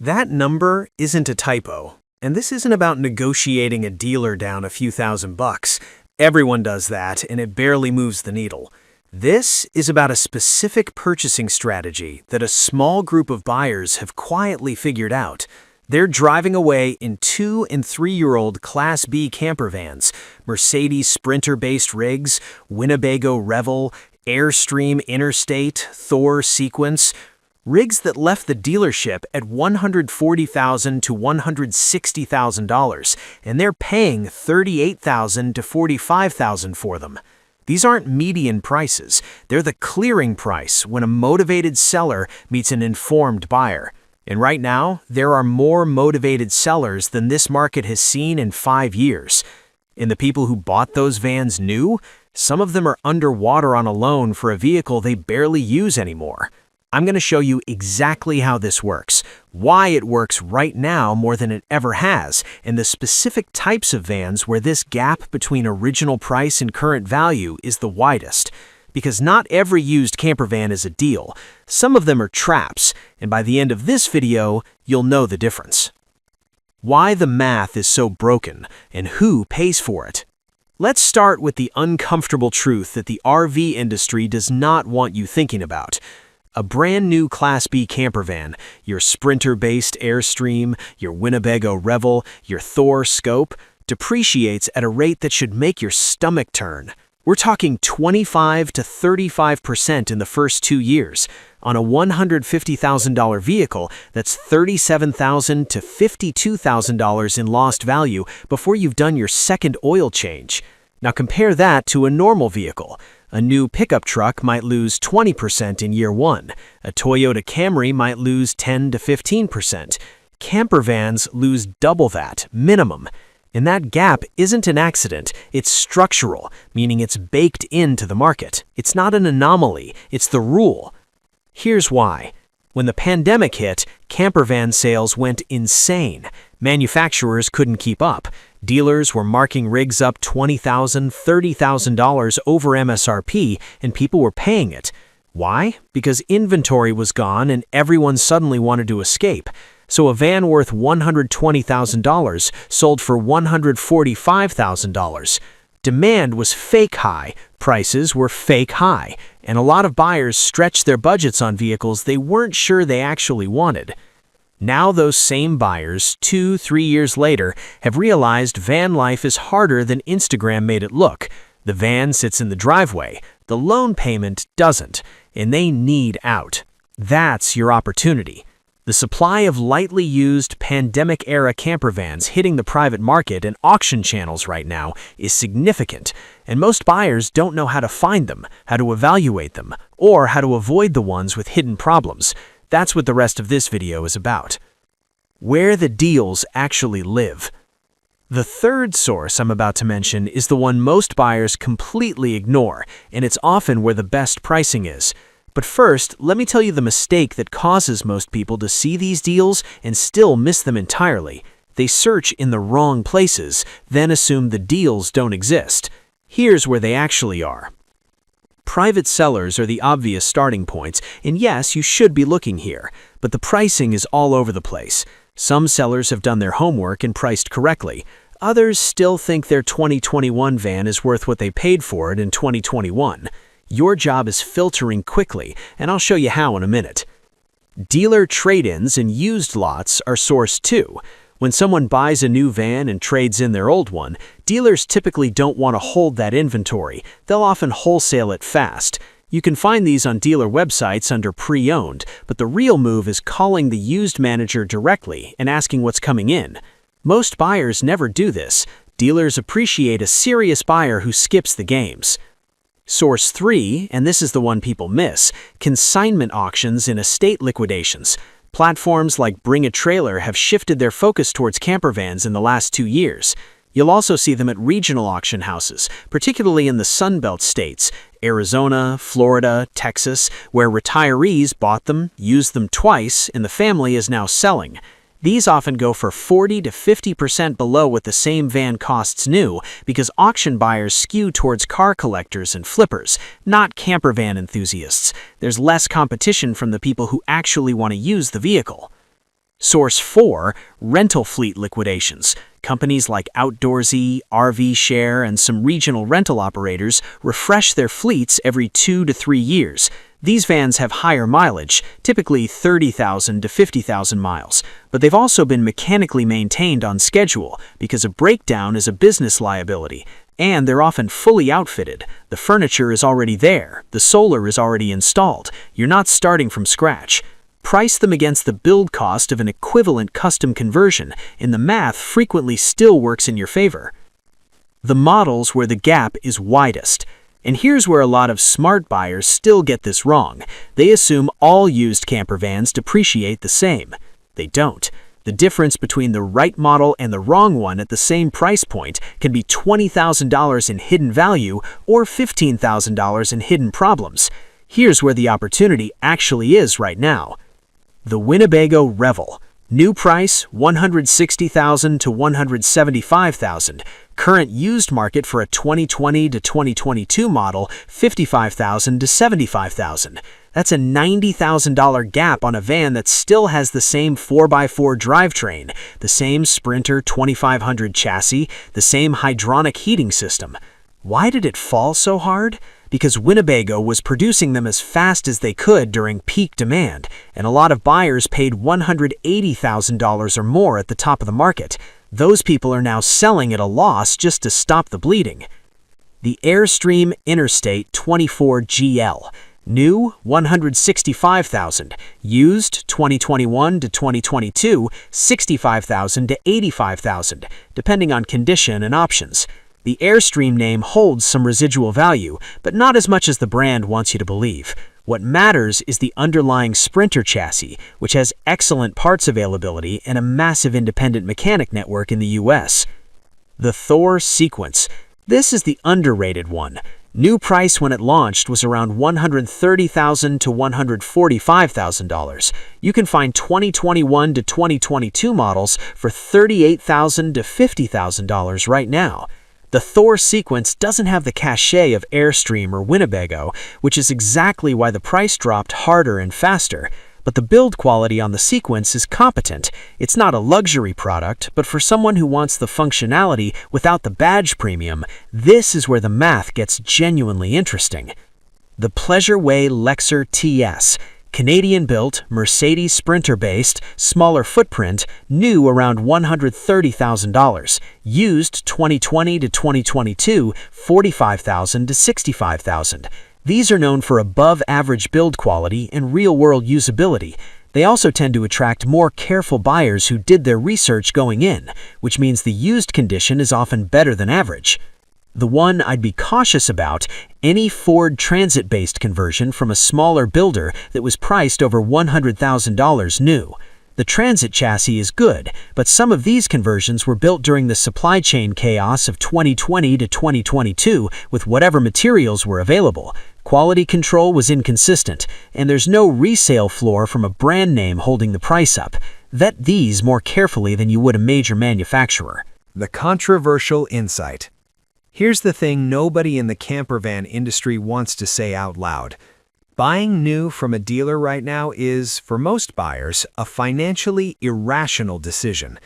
That number isn't a typo, and this isn't about negotiating a dealer down a few $1,000s. Everyone does that, and it barely moves the needle. This is about a specific purchasing strategy that a small group of buyers have quietly figured out. They're driving away in 2- and 3-year-old Class B campervans, Mercedes Sprinter-based rigs, Winnebago Revel, Airstream Interstate, Thor Sequence, rigs that left the dealership at $140,000 to $160,000, and they're paying $38,000 to $45,000 for them. These aren't median prices. They're the clearing price when a motivated seller meets an informed buyer. And right now, there are more motivated sellers than this market has seen in 5 years. And the people who bought those vans new, some of them are underwater on a loan for a vehicle they barely use anymore. I'm going to show you exactly how this works, why it works right now more than it ever has, and the specific types of vans where this gap between original price and current value is the widest. Because not every used campervan is a deal. Some of them are traps, and by the end of this video, you'll know the difference. Why the math is so broken, and who pays for it. Let's start with the uncomfortable truth that the RV industry does not want you thinking about. A brand new Class B campervan, your Sprinter-based Airstream, your Winnebago Revel, your Thor Scope, depreciates at a rate that should make your stomach turn. We're talking 25 to 35% in the first 2 years. On a $150,000 vehicle, that's $37,000 to $52,000 in lost value before you've done your second oil change. Now compare that to a normal vehicle. A new pickup truck might lose 20% in year 1. A Toyota Camry might lose 10 to 15%. Campervans lose double that, minimum. And that gap isn't an accident, it's structural, meaning it's baked into the market. It's not an anomaly, it's the rule. Here's why. When the pandemic hit, campervan sales went insane. Manufacturers couldn't keep up. Dealers were marking rigs up $20,000, $30,000 over MSRP, and people were paying it. Why? Because inventory was gone and everyone suddenly wanted to escape. So a van worth $120,000 sold for $145,000. Demand was fake high, prices were fake high, and a lot of buyers stretched their budgets on vehicles they weren't sure they actually wanted. Now those same buyers, 2-3 years later, have realized van life is harder than Instagram made it look. The van sits in the driveway, the loan payment doesn't, and they need out. That's your opportunity. The supply of lightly used pandemic-era campervans hitting the private market and auction channels right now is significant, and most buyers don't know how to find them, how to evaluate them, or how to avoid the ones with hidden problems. That's what the rest of this video is about. Where the deals actually live. The third source I'm about to mention is the one most buyers completely ignore, and it's often where the best pricing is. But first, let me tell you the mistake that causes most people to see these deals and still miss them entirely. They search in the wrong places, then assume the deals don't exist. Here's where they actually are. Private sellers are the obvious starting points, and yes, you should be looking here, but the pricing is all over the place. Some sellers have done their homework and priced correctly. Others still think their 2021 van is worth what they paid for it in 2021. Your job is filtering quickly, and I'll show you how in a minute. Dealer trade-ins and used lots are source 2. When someone buys a new van and trades in their old one, dealers typically don't want to hold that inventory. They'll often wholesale it fast. You can find these on dealer websites under pre-owned, but the real move is calling the used manager directly and asking what's coming in. Most buyers never do this. Dealers appreciate a serious buyer who skips the games. Source 3, and this is the one people miss, consignment auctions and estate liquidations. Platforms like Bring a Trailer have shifted their focus towards campervans in the last 2 years. You'll also see them at regional auction houses, particularly in the Sunbelt states, Arizona, Florida, Texas, where retirees bought them, used them twice, and the family is now selling. These often go for 40 to 50% below what the same van costs new because auction buyers skew towards car collectors and flippers, not campervan enthusiasts. There's less competition from the people who actually want to use the vehicle. Source 4, rental fleet liquidations. Companies like Outdoorsy, RV Share, and some regional rental operators refresh their fleets every 2 to 3 years. These vans have higher mileage, typically 30,000 to 50,000 miles, but they've also been mechanically maintained on schedule because a breakdown is a business liability. And they're often fully outfitted. The furniture is already there, the solar is already installed. You're not starting from scratch. Price them against the build cost of an equivalent custom conversion, and the math frequently still works in your favor. The models where the gap is widest. And here's where a lot of smart buyers still get this wrong. They assume all used campervans depreciate the same. They don't. The difference between the right model and the wrong one at the same price point can be $20,000 in hidden value or $15,000 in hidden problems. Here's where the opportunity actually is right now. The Winnebago Revel. New price $160,000 to $175,000. Current used market for a 2020 to 2022 model $55,000 to $75,000. That's a $90,000 gap on a van that still has the same 4x4 drivetrain, the same Sprinter 2500 chassis, the same hydronic heating system. Why did it fall so hard? Because Winnebago was producing them as fast as they could during peak demand, and a lot of buyers paid $180,000 or more at the top of the market. Those people are now selling at a loss just to stop the bleeding. The Airstream Interstate 24 GL. New, $165,000. Used, 2021 to 2022, $65,000 to $85,000, depending on condition and options. The Airstream name holds some residual value, but not as much as the brand wants you to believe. What matters is the underlying Sprinter chassis, which has excellent parts availability and a massive independent mechanic network in the US. The Thor Sequence. This is the underrated one. New price when it launched was around $130,000 to $145,000. You can find 2021 to 2022 models for $38,000 to $50,000 right now. The Thor Sequence doesn't have the cachet of Airstream or Winnebago, which is exactly why the price dropped harder and faster. But the build quality on the Sequence is competent. It's not a luxury product, but for someone who wants the functionality without the badge premium, this is where the math gets genuinely interesting. The Pleasureway Lexor TS. Canadian-built, Mercedes Sprinter-based, smaller footprint, new around $130,000. Used 2020 to 2022, $45,000 to $65,000. These are known for above-average build quality and real-world usability. They also tend to attract more careful buyers who did their research going in, which means the used condition is often better than average. The one I'd be cautious about, any Ford Transit-based conversion from a smaller builder that was priced over $100,000 new. The Transit chassis is good, but some of these conversions were built during the supply chain chaos of 2020 to 2022 with whatever materials were available. Quality control was inconsistent, and there's no resale floor from a brand name holding the price up. Vet these more carefully than you would a major manufacturer. The controversial insight. Here's the thing nobody in the campervan industry wants to say out loud. Buying new from a dealer right now is, for most buyers, a financially irrational decision.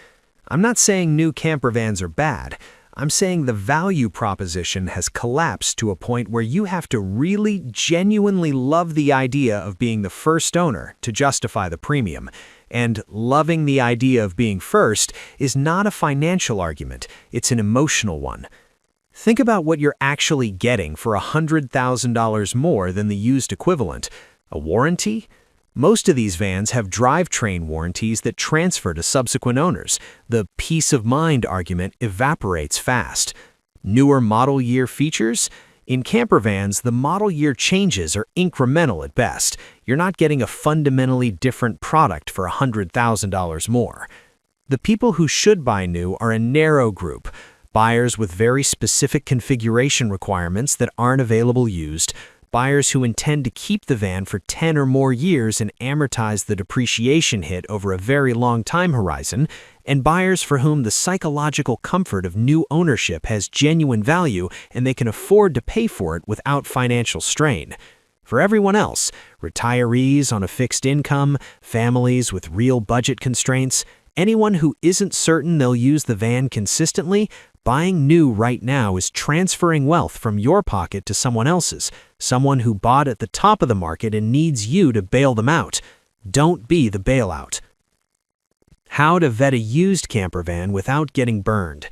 I'm not saying new campervans are bad. I'm saying the value proposition has collapsed to a point where you have to really genuinely love the idea of being the first owner to justify the premium. And loving the idea of being first is not a financial argument, it's an emotional one. Think about what you're actually getting for $100,000 more than the used equivalent. A warranty? Most of these vans have drivetrain warranties that transfer to subsequent owners. The peace of mind argument evaporates fast. Newer model year features? In campervans, the model year changes are incremental at best. You're not getting a fundamentally different product for $100,000 more. The people who should buy new are a narrow group. Buyers with very specific configuration requirements that aren't available used, buyers who intend to keep the van for 10 or more years and amortize the depreciation hit over a very long time horizon, and buyers for whom the psychological comfort of new ownership has genuine value and they can afford to pay for it without financial strain. For everyone else, retirees on a fixed income, families with real budget constraints, anyone who isn't certain they'll use the van consistently, buying new right now is transferring wealth from your pocket to someone else's, someone who bought at the top of the market and needs you to bail them out. Don't be the bailout. How to vet a used camper van without getting burned.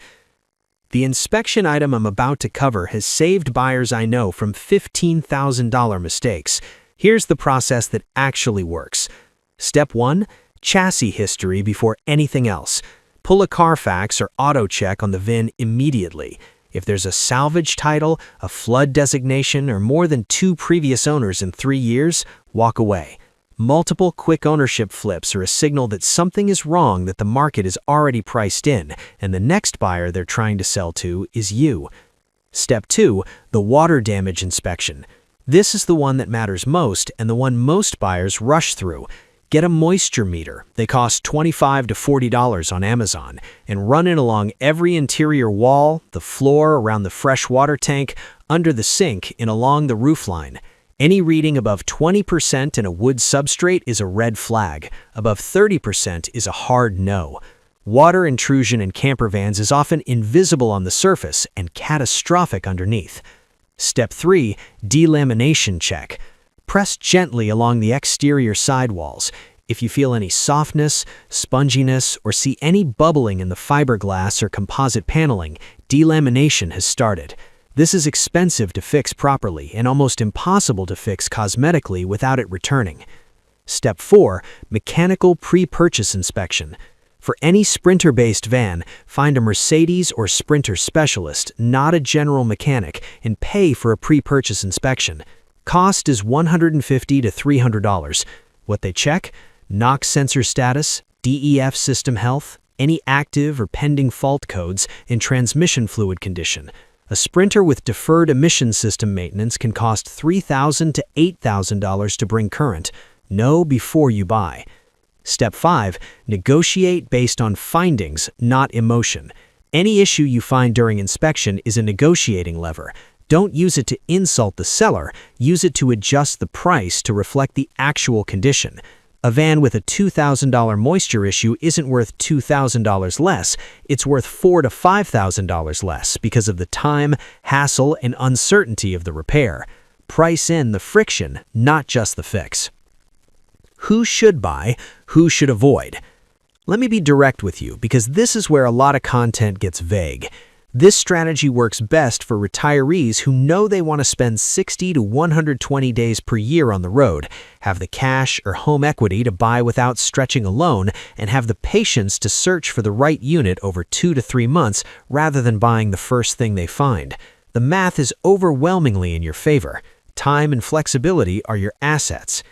The inspection item I'm about to cover has saved buyers I know from $15,000 mistakes. Here's the process that actually works. Step 1. Chassis history before anything else. Pull a Carfax or auto check on the VIN immediately. If there's a salvage title, a flood designation, or more than 2 previous owners in 3 years, walk away. Multiple quick ownership flips are a signal that something is wrong, that the market is already priced in, and the next buyer they're trying to sell to is you. Step 2. The water damage inspection. This is the one that matters most and the one most buyers rush through. Get a moisture meter. They cost $25 to $40 on Amazon, and run it along every interior wall, the floor, around the fresh water tank, under the sink, and along the roofline. Any reading above 20% in a wood substrate is a red flag. Above 30% is a hard no. Water intrusion in camper vans is often invisible on the surface and catastrophic underneath. Step 3. Delamination check. Press gently along the exterior sidewalls. If you feel any softness, sponginess, or see any bubbling in the fiberglass or composite paneling, delamination has started. This is expensive to fix properly and almost impossible to fix cosmetically without it returning. Step 4. Mechanical pre-purchase inspection. For any Sprinter-based van, find a Mercedes or Sprinter specialist, not a general mechanic, and pay for a pre-purchase inspection. Cost is $150 to $300. What they check? NOx sensor status, DEF system health, any active or pending fault codes, and transmission fluid condition. A Sprinter with deferred emission system maintenance can cost $3,000 to $8,000 to bring current. Know before you buy. Step 5. Negotiate based on findings, not emotion. Any issue you find during inspection is a negotiating lever. Don't use it to insult the seller. Use it to adjust the price to reflect the actual condition. A van with a $2,000 moisture issue isn't worth $2,000 less. It's worth $4,000 to $5,000 less because of the time, hassle, and uncertainty of the repair. Price in the friction, not just the fix. Who should buy? Who should avoid? Let me be direct with you, because this is where a lot of content gets vague. This strategy works best for retirees who know they want to spend 60 to 120 days per year on the road, have the cash or home equity to buy without stretching a loan, and have the patience to search for the right unit over 2 to 3 months rather than buying the first thing they find. The math is overwhelmingly in your favor. Time and flexibility are your assets.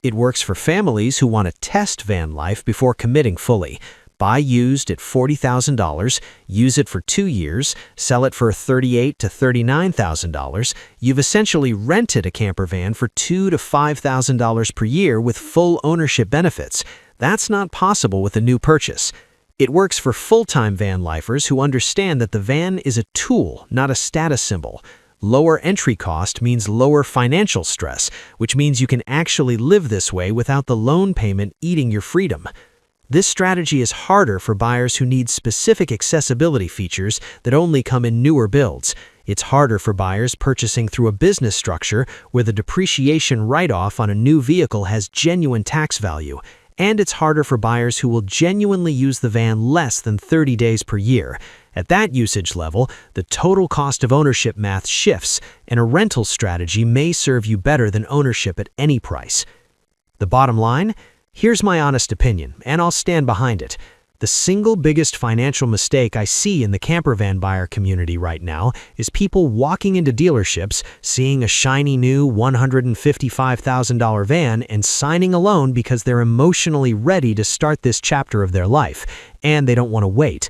It works for families who want to test van life before committing fully. Buy used at $40,000, use it for 2 years, sell it for $38,000 to $39,000. You've essentially rented a camper van for $2,000 to $5,000 per year with full ownership benefits. That's not possible with a new purchase. It works for full-time van lifers who understand that the van is a tool, not a status symbol. Lower entry cost means lower financial stress, which means you can actually live this way without the loan payment eating your freedom. This strategy is harder for buyers who need specific accessibility features that only come in newer builds. It's harder for buyers purchasing through a business structure where the depreciation write-off on a new vehicle has genuine tax value. And it's harder for buyers who will genuinely use the van less than 30 days per year. At that usage level, the total cost of ownership math shifts, and a rental strategy may serve you better than ownership at any price. The bottom line? Here's my honest opinion, and I'll stand behind it. The single biggest financial mistake I see in the campervan buyer community right now is people walking into dealerships, seeing a shiny new $155,000 van and signing a loan because they're emotionally ready to start this chapter of their life, and they don't want to wait.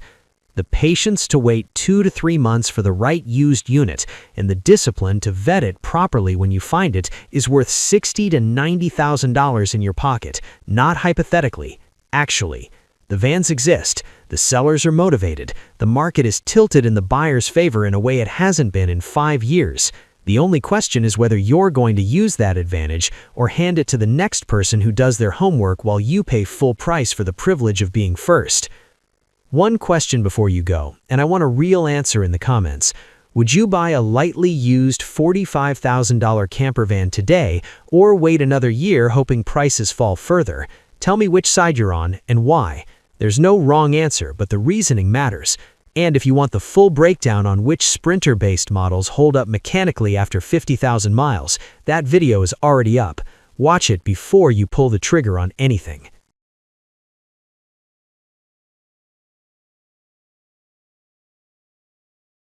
The patience to wait 2 to 3 months for the right used unit and the discipline to vet it properly when you find it is worth $60,000 to $90,000 in your pocket, not hypothetically, actually. The vans exist, the sellers are motivated, the market is tilted in the buyer's favor in a way it hasn't been in 5 years. The only question is whether you're going to use that advantage or hand it to the next person who does their homework while you pay full price for the privilege of being first. One question before you go, and I want a real answer in the comments. Would you buy a lightly used $45,000 campervan today or wait another year hoping prices fall further? Tell me which side you're on and why. There's no wrong answer, but the reasoning matters. And if you want the full breakdown on which Sprinter-based models hold up mechanically after 50,000 miles, that video is already up. Watch it before you pull the trigger on anything.